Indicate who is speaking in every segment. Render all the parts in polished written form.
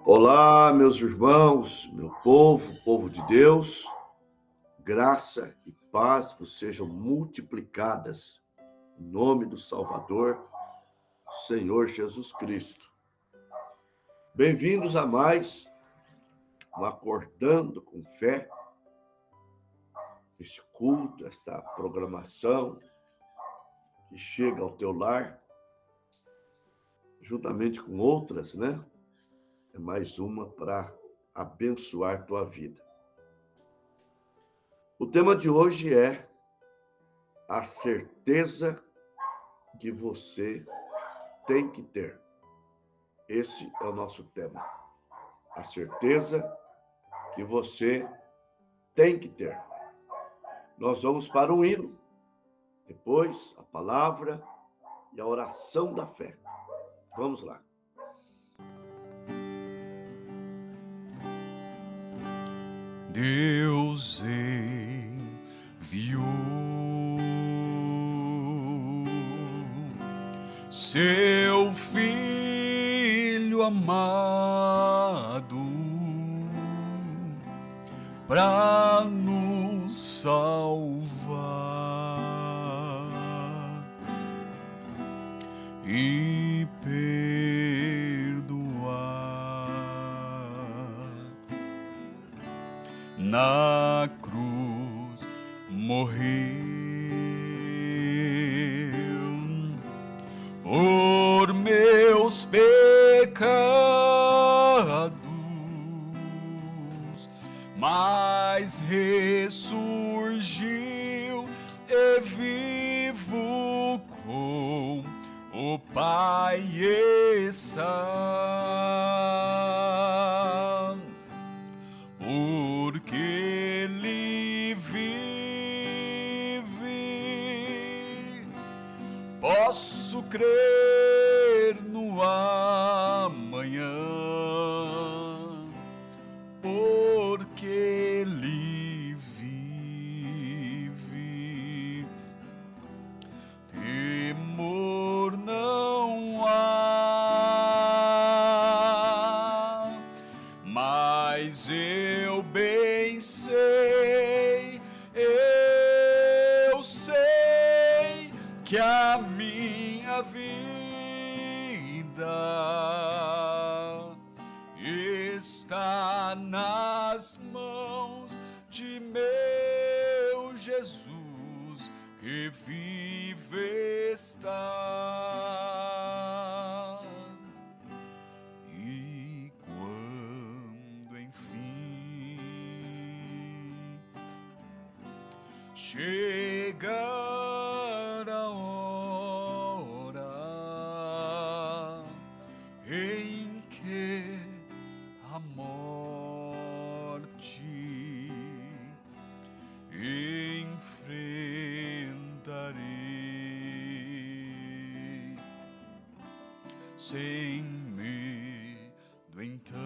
Speaker 1: Olá, meus irmãos, meu povo, povo de Deus, graça e paz vos sejam multiplicadas em nome do Salvador, Senhor Jesus Cristo. Bem-vindos a mais um Acordando com Fé, esse culto, essa programação que chega ao teu lar, juntamente com outras, né? É mais uma para abençoar tua vida. O tema de hoje é a certeza que você tem que ter. Esse é o nosso tema. A certeza que você tem que ter. Nós vamos para um hino, depois a palavra e a oração da fé. Vamos lá.
Speaker 2: Deus enviou seu Filho amado para nos salvar e na cruz morreu por meus pecados, mas ressurgiu e vivo com o Pai está. Porque Ele vive, posso crer no amanhã, porque Ele vive, temor não há, mas eu bem sei, eu sei que a minha vida está nas mãos de meu Jesus, que vive está. E quando enfim chegar a hora em que a morte enfrentarei, sem medo então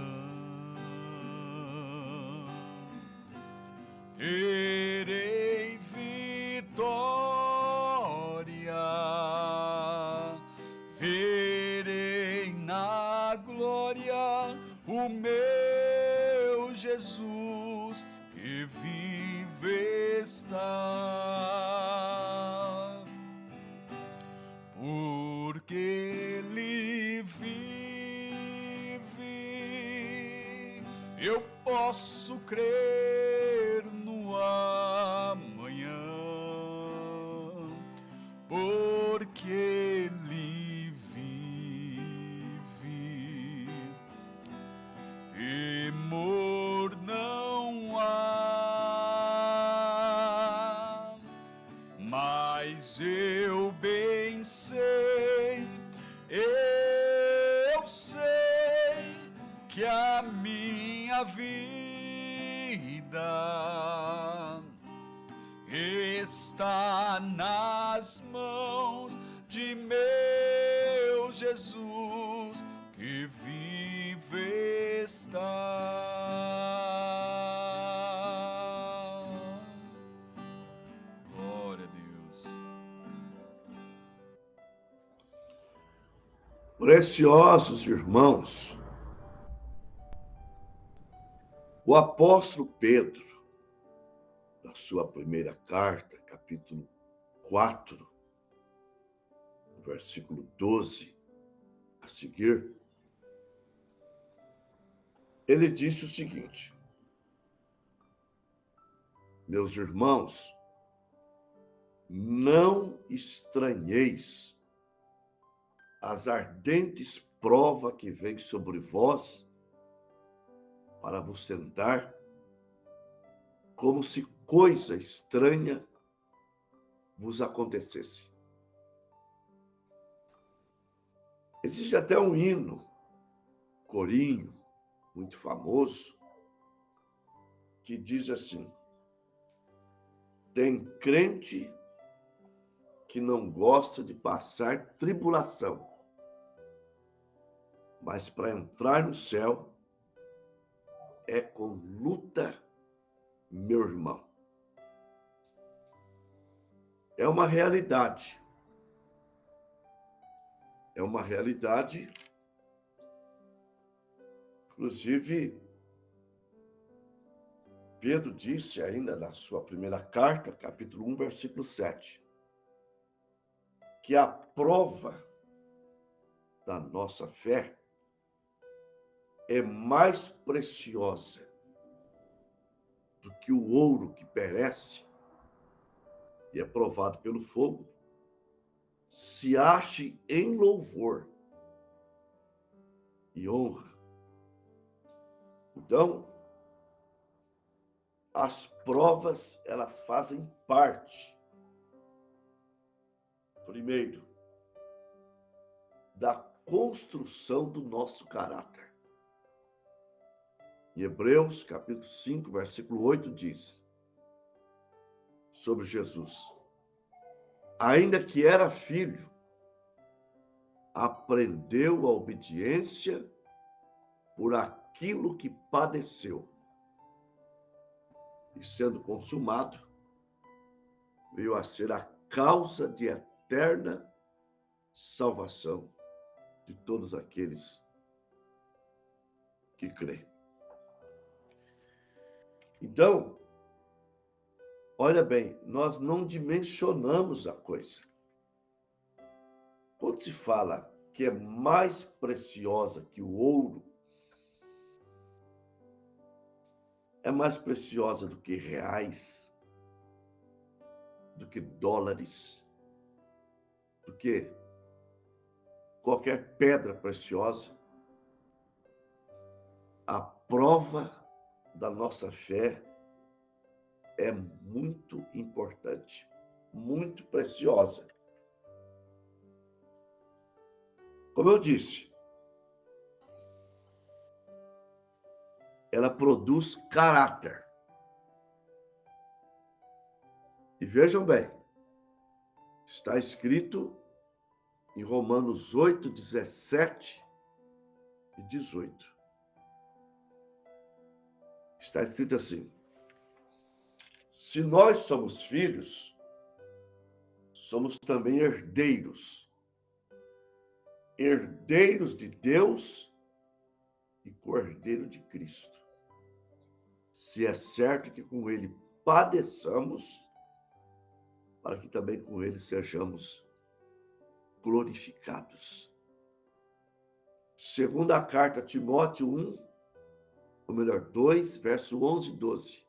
Speaker 2: terei vitória, verei na glória o meu Jesus, que vive está, porque Ele vive, eu posso crer no amanhã, porque Ele vive, temor não há, mas eu bem sei, eu sei que a minha vida está nas mãos de meu Jesus, que vive está. Glória a Deus.
Speaker 1: Preciosos irmãos, O apóstolo Pedro, na sua primeira carta, capítulo 4, versículo 12 a seguir, ele disse o seguinte: meus irmãos, não estranheis as ardentes provas que vêm sobre vós para vos tentar, como se coisa estranha vos acontecesse. Existe até um hino, corinho, muito famoso, que diz assim: tem crente que não gosta de passar tribulação, mas para entrar no céu é com luta, meu irmão. É uma realidade. É uma realidade. Inclusive, Pedro disse ainda na sua primeira carta, capítulo 1, versículo 7, que a prova da nossa fé é mais preciosa do que o ouro que perece e é provado pelo fogo, se ache em louvor e honra. Então, as provas, elas fazem parte, primeiro, da construção do nosso caráter. Em Hebreus, capítulo 5, versículo 8, diz sobre Jesus: ainda que era filho, aprendeu a obediência por aquilo que padeceu. E sendo consumado, veio a ser a causa de eterna salvação de todos aqueles que creem. Então, olha bem, nós não dimensionamos a coisa. Quando se fala que é mais preciosa que o ouro, é mais preciosa do que reais, do que dólares, do que qualquer pedra preciosa. A prova da nossa fé é muito importante, muito preciosa. Como eu disse, ela produz caráter. E vejam bem, está escrito em Romanos 8, 17 e 18. Está escrito assim: se nós somos filhos, somos também herdeiros. Herdeiros de Deus e cordeiro de Cristo. Se é certo que com ele padeçamos, para que também com ele sejamos glorificados. Segunda a carta a Timóteo 1, ou melhor, 2, verso 11 e 12.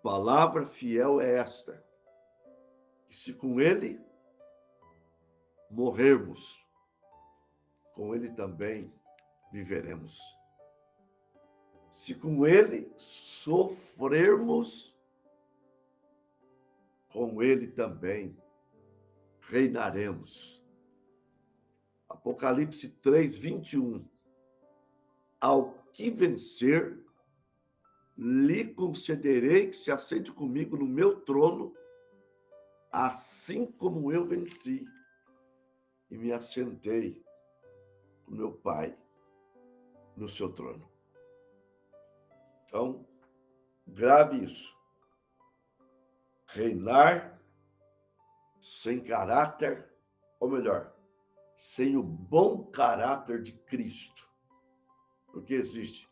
Speaker 1: Palavra fiel é esta, que se com ele morrermos, com ele também viveremos. Se com ele sofrermos, com ele também reinaremos. Apocalipse 3, 21. Ao que vencer, lhe concederei que se assente comigo no meu trono, assim como eu venci e me assentei com meu Pai no seu trono. Então, grave isso. Reinar sem caráter, ou melhor, sem o bom caráter de Cristo. Porque existe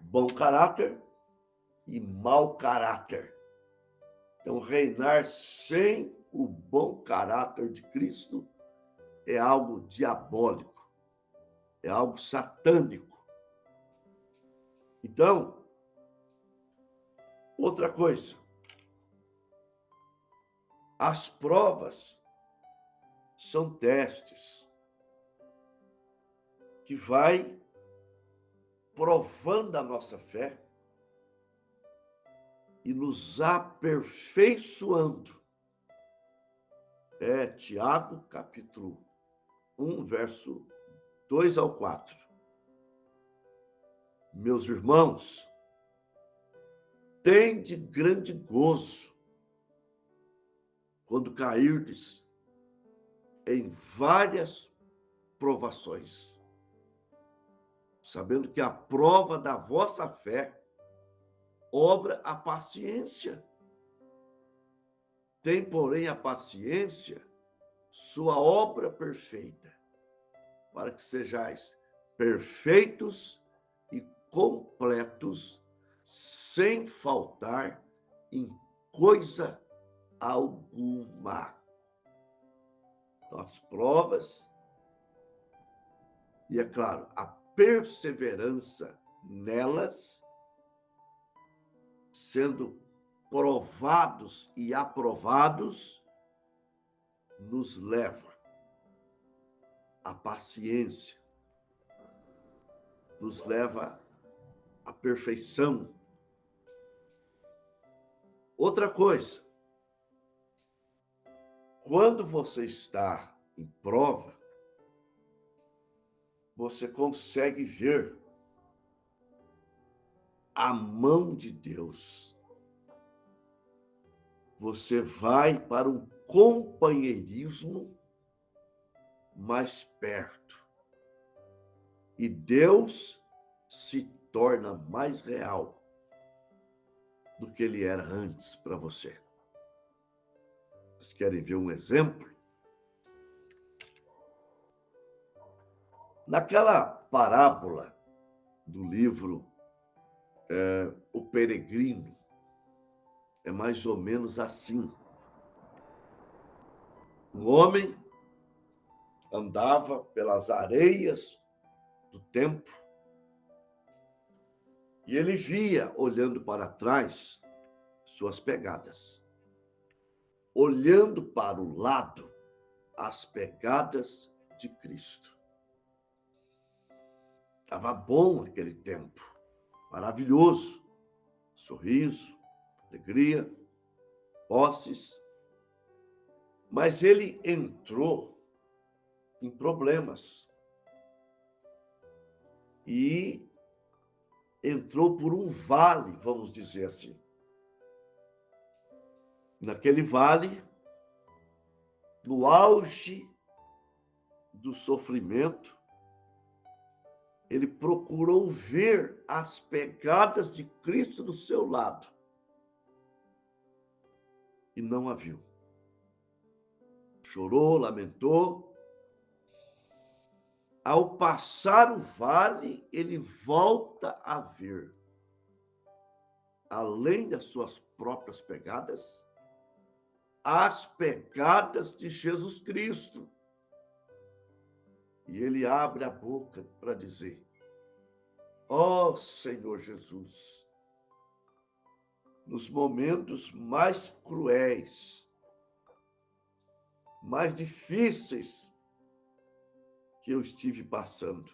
Speaker 1: bom caráter e mau caráter. Então, reinar sem o bom caráter de Cristo é algo diabólico, é algo satânico. Então, outra coisa, as provas são testes que vai provando a nossa fé e nos aperfeiçoando. É Tiago, capítulo 1, verso 2 ao 4. Meus irmãos, tende grande gozo quando cairdes em várias provações, sabendo que a prova da vossa fé obra a paciência. Tem, porém, a paciência sua obra perfeita, para que sejais perfeitos e completos, sem faltar em coisa alguma. Então, as provas, e é claro, a perseverança nelas, sendo provados e aprovados, nos leva à paciência, nos leva à perfeição. Outra coisa, quando você está em prova, você consegue ver a mão de Deus. Você vai para um companheirismo mais perto. E Deus se torna mais real do que ele era antes para você. Vocês querem ver um exemplo? Naquela parábola do livro O Peregrino, é mais ou menos assim. Um homem andava pelas areias do templo e ele via, olhando para trás, suas pegadas. Olhando para o lado, as pegadas de Cristo. Estava bom aquele tempo, maravilhoso, sorriso, alegria, posses, mas ele entrou em problemas e entrou por um vale, vamos dizer assim. Naquele vale, no auge do sofrimento, ele procurou ver as pegadas de Cristo do seu lado e não a viu. Chorou, lamentou. Ao passar o vale, ele volta a ver, além das suas próprias pegadas, as pegadas de Jesus Cristo. E ele abre a boca para dizer: ó Senhor Jesus, nos momentos mais cruéis, mais difíceis que eu estive passando,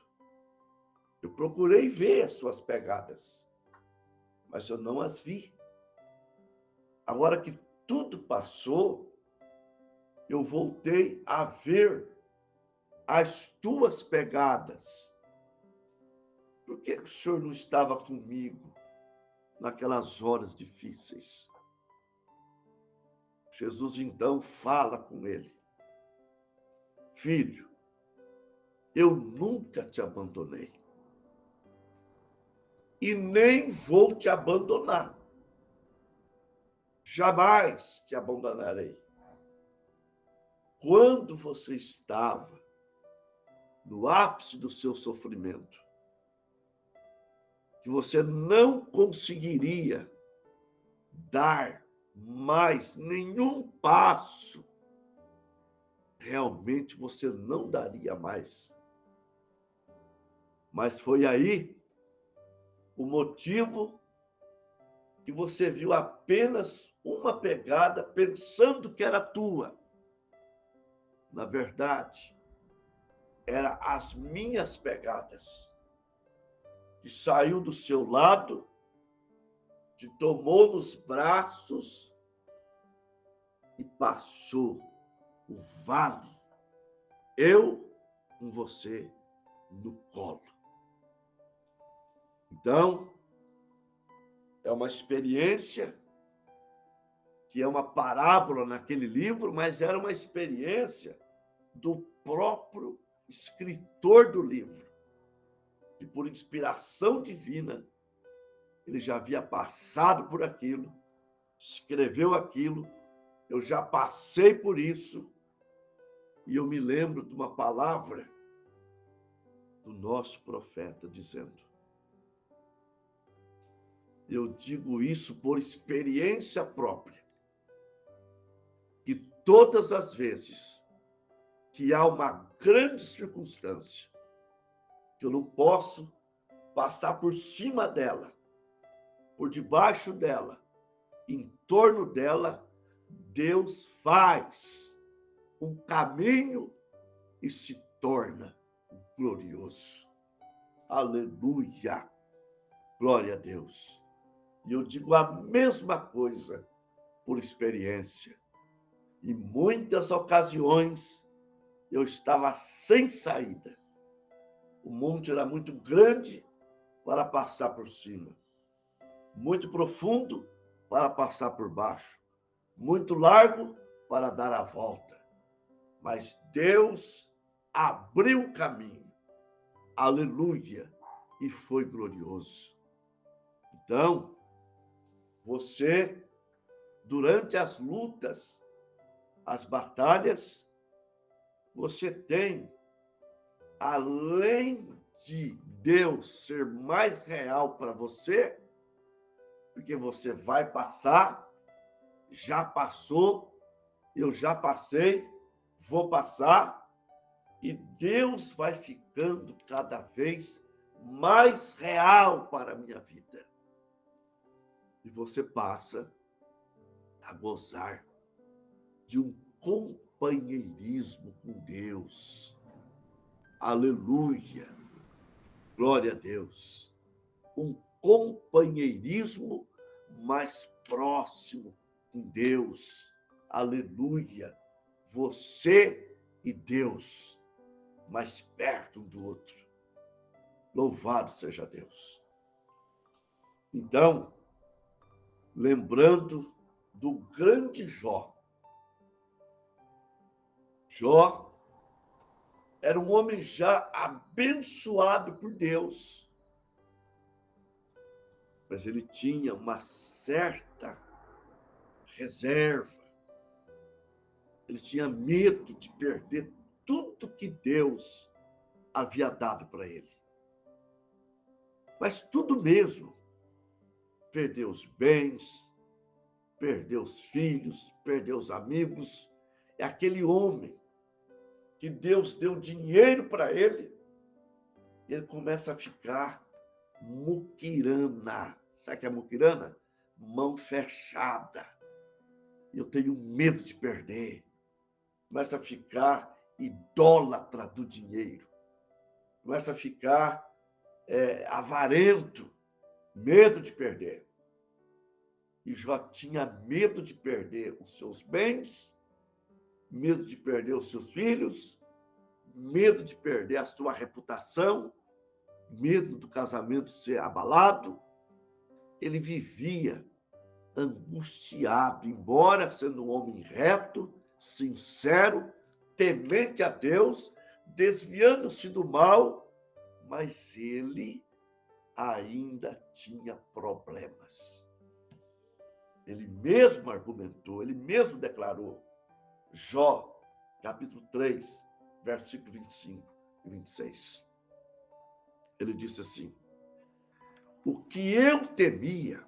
Speaker 1: eu procurei ver as suas pegadas, mas eu não as vi. Agora que tudo passou, eu voltei a ver as tuas pegadas. Por que o Senhor não estava comigo naquelas horas difíceis? Jesus então fala com ele: filho, eu nunca te abandonei e nem vou te abandonar. Jamais te abandonarei. Quando você estava no ápice do seu sofrimento, que você não conseguiria dar mais nenhum passo, realmente você não daria mais. Mas foi aí o motivo que você viu apenas uma pegada pensando que era tua. Na verdade, eram as minhas pegadas, que saiu do seu lado, te tomou nos braços e passou o vale, eu com você no colo. Então, é uma experiência que é uma parábola naquele livro, mas era uma experiência do próprio escritor do livro, que por inspiração divina, ele já havia passado por aquilo, escreveu aquilo, eu já passei por isso, e eu me lembro de uma palavra do nosso profeta dizendo: eu digo isso por experiência própria, que todas as vezes que há uma grande circunstância, que eu não posso passar por cima dela, por debaixo dela, em torno dela, Deus faz um caminho e se torna glorioso. Aleluia! Glória a Deus. E eu digo a mesma coisa por experiência. Em muitas ocasiões, eu estava sem saída. O monte era muito grande para passar por cima, muito profundo para passar por baixo, muito largo para dar a volta. Mas Deus abriu o caminho. Aleluia! E foi glorioso. Então, você, durante as lutas, as batalhas, você tem, além de Deus ser mais real para você, porque você vai passar, já passou, eu já passei, vou passar, e Deus vai ficando cada vez mais real para a minha vida. E você passa a gozar de um companheirismo com Deus. Aleluia! Glória a Deus! Um companheirismo mais próximo com Deus. Aleluia! Você e Deus mais perto um do outro. Louvado seja Deus. Então, lembrando do grande Jó. Jó era um homem já abençoado por Deus, mas ele tinha uma certa reserva. Ele tinha medo de perder tudo que Deus havia dado para ele. Mas tudo mesmo. Perdeu os bens, perdeu os filhos, perdeu os amigos. É aquele homem que Deus deu dinheiro para ele, ele começa a ficar muquirana. Sabe o que é muquirana? Mão fechada. Eu tenho medo de perder. Começa a ficar idólatra do dinheiro. Começa a ficar avarento, medo de perder. E Jó tinha medo de perder os seus bens, medo de perder os seus filhos, medo de perder a sua reputação, medo do casamento ser abalado. Ele vivia angustiado, embora sendo um homem reto, sincero, temente a Deus, desviando-se do mal, mas ele ainda tinha problemas. Ele mesmo argumentou, ele mesmo declarou, Jó, capítulo 3, versículo 25 e 26. Ele disse assim: O que eu temia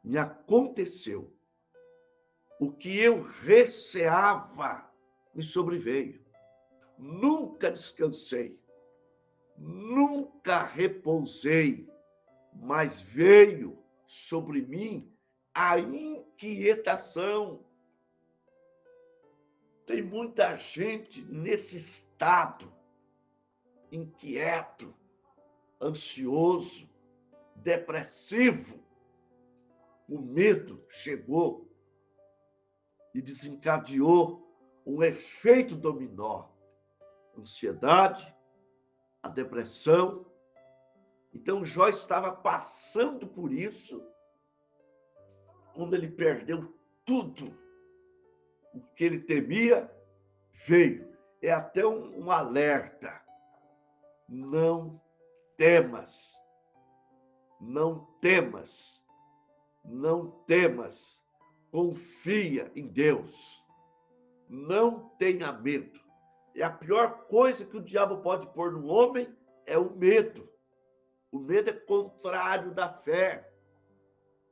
Speaker 1: me aconteceu. O que eu receava me sobreveio. Nunca descansei, nunca repousei, mas veio sobre mim a inquietação. Tem muita gente nesse estado, inquieto, ansioso, depressivo. O medo chegou e desencadeou um efeito dominó. Ansiedade, a depressão. Então, Jó estava passando por isso quando ele perdeu tudo. O que ele temia veio. É até um alerta. Não temas. Não temas. Não temas. Confia em Deus. Não tenha medo. E a pior coisa que o diabo pode pôr no homem é o medo. O medo é contrário da fé.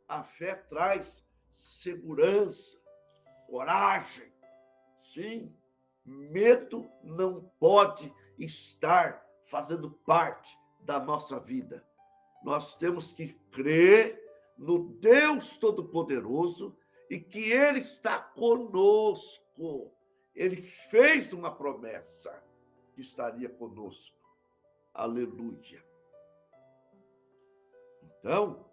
Speaker 1: A fé traz segurança, coragem. Sim, medo não pode estar fazendo parte da nossa vida. Nós temos que crer no Deus Todo-Poderoso e que Ele está conosco. Ele fez uma promessa que estaria conosco. Aleluia. Então,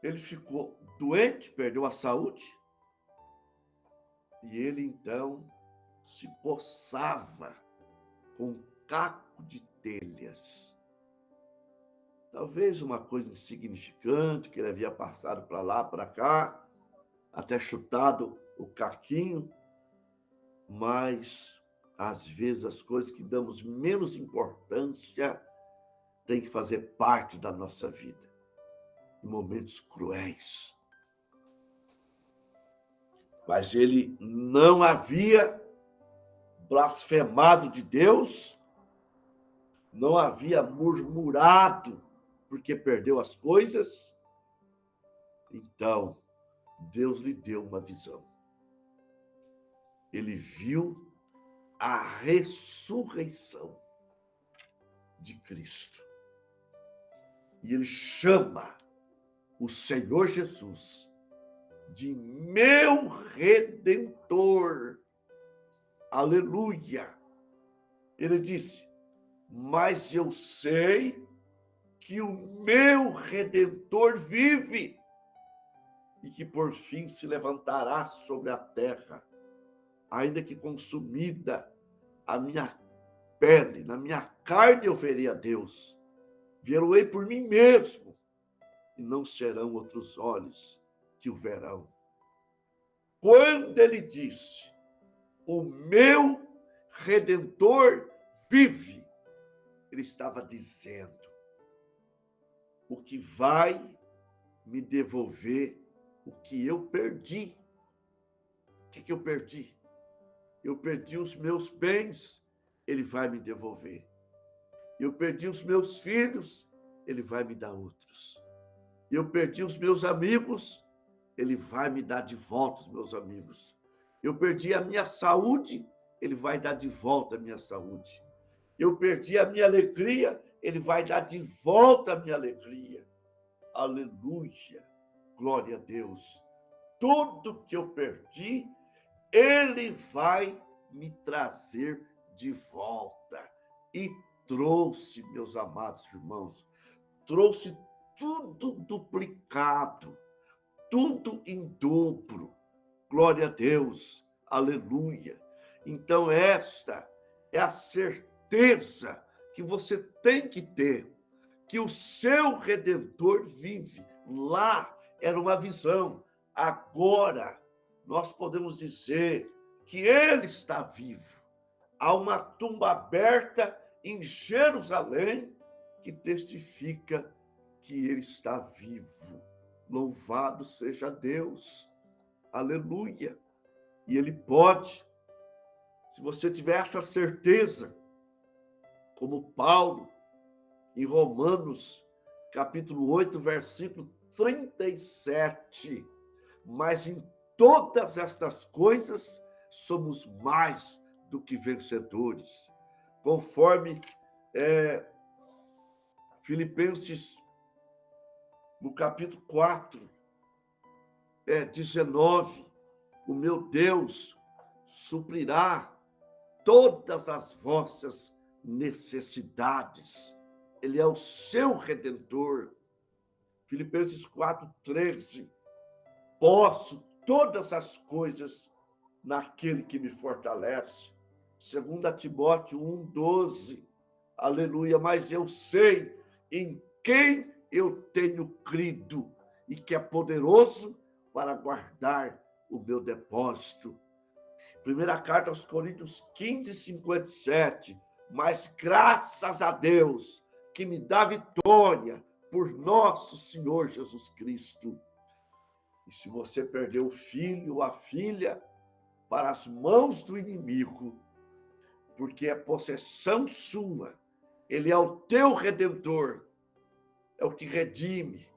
Speaker 1: ele ficou doente, perdeu a saúde, e ele então se coçava com um caco de telhas. Talvez uma coisa insignificante, que ele havia passado para lá, para cá, até chutado o caquinho, mas às vezes as coisas que damos menos importância têm que fazer parte da nossa vida, em momentos cruéis. Mas ele não havia blasfemado de Deus, não havia murmurado porque perdeu as coisas. Então, Deus lhe deu uma visão. Ele viu a ressurreição de Cristo. E ele chama o Senhor Jesus de meu Redentor. Aleluia! Ele disse, mas eu sei que o meu Redentor vive e que por fim se levantará sobre a terra, ainda que consumida a minha pele, na minha carne eu verei a Deus. Ver-o-ei por mim mesmo, e não serão outros olhos que o verão. Quando ele disse, o meu Redentor vive, ele estava dizendo, o que vai me devolver o que eu perdi. O que eu perdi? Eu perdi os meus bens, ele vai me devolver. Eu perdi os meus filhos, ele vai me dar outros. Eu perdi os meus amigos, ele vai me dar de volta os meus amigos. Eu perdi a minha saúde, ele vai dar de volta a minha saúde. Eu perdi a minha alegria, ele vai dar de volta a minha alegria. Aleluia, glória a Deus. Tudo que eu perdi, ele vai me trazer de volta. E trouxe, meus amados irmãos, trouxe tudo duplicado, tudo em dobro. Glória a Deus, aleluia. Então esta é a certeza que você tem que ter, que o seu Redentor vive. Lá era uma visão, agora nós podemos dizer que ele está vivo. Há uma tumba aberta em Jerusalém que testifica que ele está vivo. Louvado seja Deus. Aleluia. E ele pode, se você tiver essa certeza, como Paulo, em Romanos capítulo 8, versículo 37. Mas em todas estas coisas somos mais do que vencedores. Conforme Filipenses, no capítulo 4, 19, o meu Deus suprirá todas as vossas necessidades. Ele é o seu Redentor. Filipenses 4:13. Posso todas as coisas naquele que me fortalece. 2 Timóteo 1:12. Aleluia. Mas eu sei em quem eu tenho crido e que é poderoso para guardar o meu depósito. Primeira carta aos Coríntios 15:57. Mas graças a Deus que me dá vitória por nosso Senhor Jesus Cristo. E se você perdeu o filho ou a filha para as mãos do inimigo, porque é possessão sua, ele é o teu Redentor, é o que redime,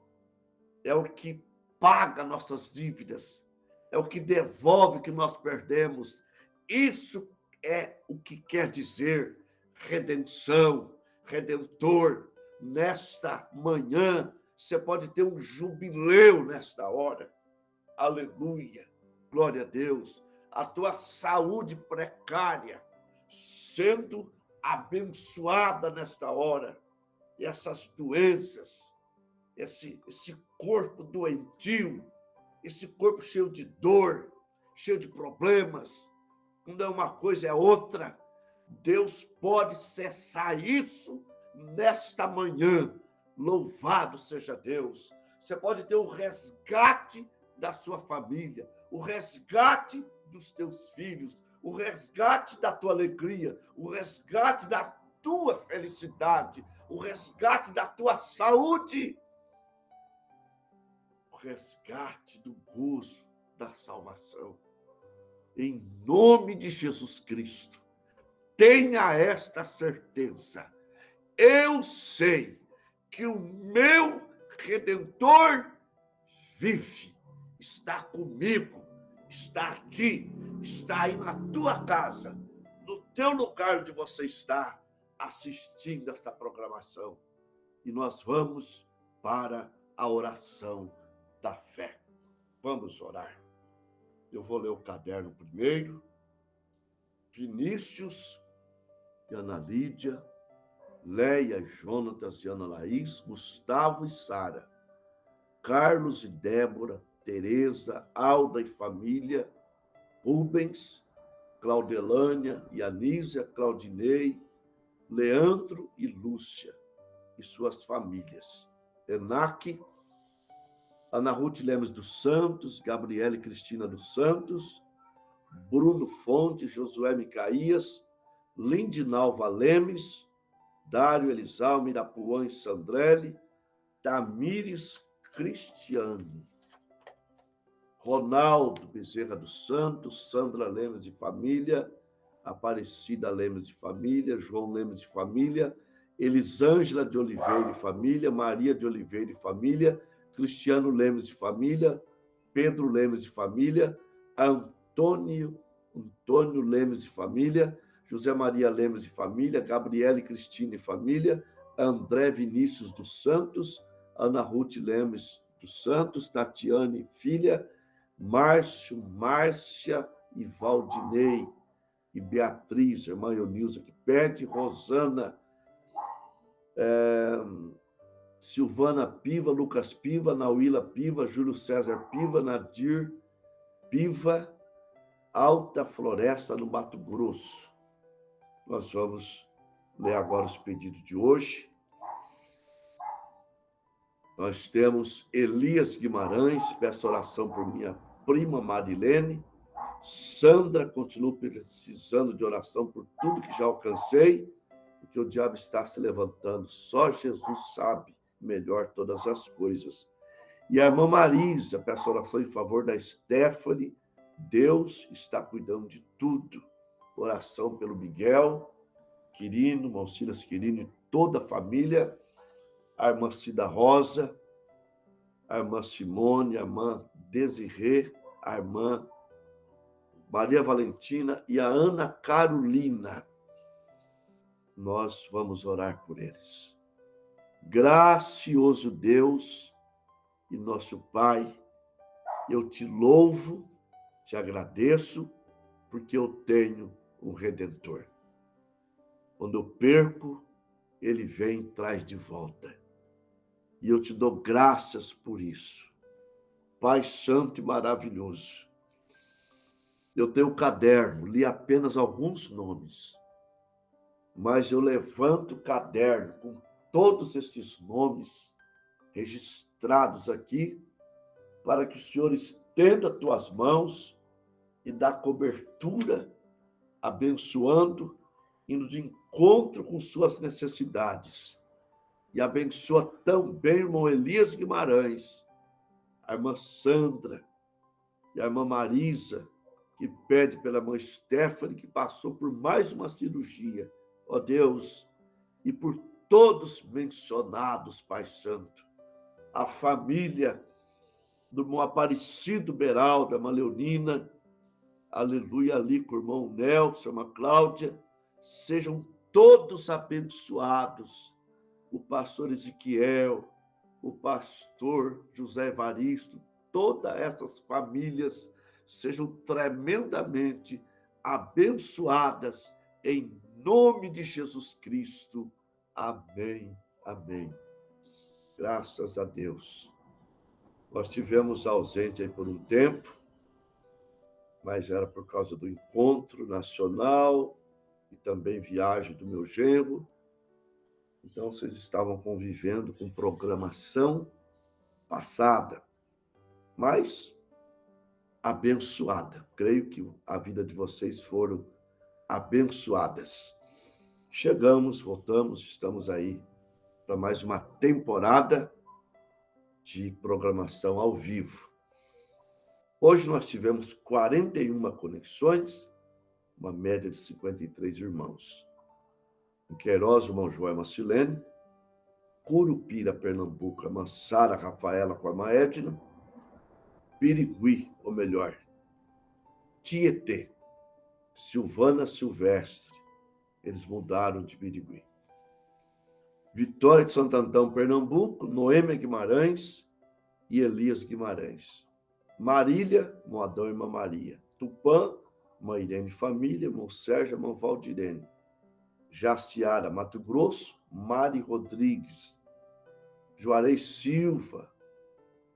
Speaker 1: é o que paga nossas dívidas, é o que devolve o que nós perdemos. Isso é o que quer dizer redenção, Redentor. Nesta manhã, você pode ter um jubileu nesta hora. Aleluia, glória a Deus. A tua saúde precária sendo abençoada nesta hora. E essas doenças, esse corpo doentio, esse corpo cheio de dor, cheio de problemas, quando é uma coisa é outra, Deus pode cessar isso nesta manhã. Louvado seja Deus. Você pode ter o resgate da sua família, o resgate dos teus filhos, o resgate da tua alegria, o resgate da tua felicidade, o resgate da tua saúde, o resgate do gozo da salvação. Em nome de Jesus Cristo, tenha esta certeza. Eu sei que o meu Redentor vive, está comigo, está aqui, está aí na tua casa, no teu lugar onde você está, assistindo esta programação. E nós vamos para a oração da fé. Vamos orar. Eu vou ler o caderno primeiro. Vinícius e Ana Lídia, Leia, Jonatas e Ana Laís, Gustavo e Sara, Carlos e Débora, Tereza, Alda e família, Rubens, Claudelânia e Anísia, Claudinei, Leandro e Lúcia e suas famílias, Enaque, Ana Ruth Lemes dos Santos, Gabriela e Cristina dos Santos, Bruno Fonte, Josué Micaías, Lindinalva Lemes, Dário Elisal, Mirapuã e Sandrelli, Tamires Cristiane, Ronaldo Bezerra dos Santos, Sandra Lemes e família, Aparecida Lemes e família, João Lemes e família, Elisângela de Oliveira e família, Maria de Oliveira e família, Cristiano Lemes e família, Pedro Lemes e família, Antônio Lemes e família, José Maria Lemes e família, Gabriela e Cristina e família, André Vinícius dos Santos, Ana Ruth Lemes dos Santos, Tatiane e filha, Márcio, Márcia e Valdinei, e Beatriz, irmã Eunilza que pede, Rosana, Silvana Piva, Lucas Piva, Nauíla Piva, Júlio César Piva, Nadir Piva, Alta Floresta, no Mato Grosso. Nós vamos ler agora os pedidos de hoje. Nós temos Elias Guimarães, peço oração por minha prima Marilene. Sandra, continuo precisando de oração por tudo que já alcancei, porque o diabo está se levantando. Só Jesus sabe melhor todas as coisas. E a irmã Marisa, peço oração em favor da Stephanie. Deus está cuidando de tudo. Oração pelo Miguel Quirino, Malcinas Quirino e toda a família. a irmã Cida Rosa, a irmã Simone, a irmã Desirê, a irmã Maria Valentina e a Ana Carolina. Nós vamos orar por eles. Gracioso Deus e nosso Pai, eu te louvo, te agradeço, porque eu tenho um Redentor. Quando eu perco, ele vem e traz de volta. E eu te dou graças por isso. Pai santo e maravilhoso. Eu tenho um caderno, li apenas alguns nomes, mas eu levanto o caderno com todos estes nomes registrados aqui, para que o Senhor estenda as tuas mãos e dá cobertura, abençoando, indo de encontro com suas necessidades. E abençoa também o irmão Elias Guimarães, a irmã Sandra e a irmã Marisa, que pede pela irmã Stephanie, que passou por mais uma cirurgia. Ó Deus, e por todos mencionados, Pai Santo, a família do irmão Aparecido Beraldo, a irmã Leonina, aleluia, ali com o irmão Nelson, a irmã Cláudia, sejam todos abençoados. O pastor Ezequiel, o pastor José Evaristo, todas essas famílias sejam tremendamente abençoadas em nome de Jesus Cristo. Amém, amém. Graças a Deus. Nós tivemos ausente aí por um tempo, mas era por causa do encontro nacional e também viagem do meu genro. Então, vocês estavam convivendo com programação passada, mas abençoada. Creio que a vida de vocês foram abençoadas. Chegamos, voltamos, estamos aí para mais uma temporada de programação ao vivo. Hoje nós tivemos 41 conexões, uma média de 53 irmãos. Em Queiroz, o irmão Joel Macilene, Curupira, Pernambuco, a irmã Sara Rafaela com a irmã Edna, Pirigui, ou melhor, Tietê, Silvana Silvestre, eles mudaram de Pirigui. Vitória de Santo Antão, Pernambuco, Noêmia Guimarães e Elias Guimarães. Marília, irmão Adão e irmã Maria. Tupã, irmã Irene Família, irmão Sérgio, irmão Valdirene. Jaciara, Mato Grosso, Mari Rodrigues. Juarez Silva,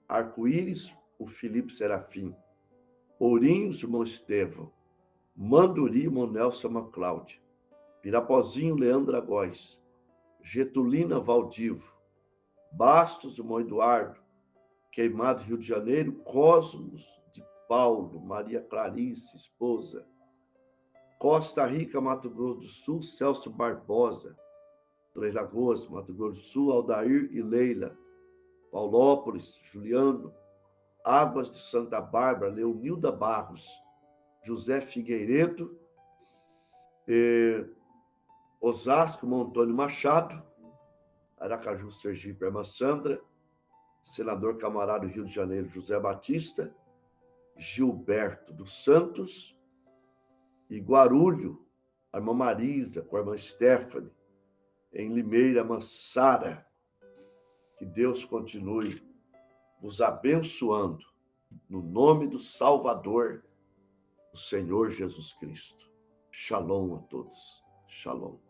Speaker 1: Arco-Íris, o Felipe Serafim. Ourinhos, irmão Estevão. Manduri, irmão Nelson, irmã Cláudia. Pirapozinho, Leandra Góes. Getulina Valdivo, Bastos, irmão Eduardo, Queimado, Rio de Janeiro, Cosmos de Paulo, Maria Clarice, esposa, Costa Rica, Mato Grosso do Sul, Celso Barbosa, Três Lagoas, Mato Grosso do Sul, Aldair e Leila, Paulópolis, Juliano, Águas de Santa Bárbara, Leonilda Barros, José Figueiredo, Osasco, Antônio Machado, Aracaju, Sergipe, irmã Sandra, Senador Camarado, Rio de Janeiro, José Batista, Gilberto dos Santos, e Guarulho, a irmã Marisa, com a irmã Stephanie, em Limeira, a irmã Sara. Que Deus continue vos abençoando, no nome do Salvador, o Senhor Jesus Cristo. Shalom a todos. Shalom.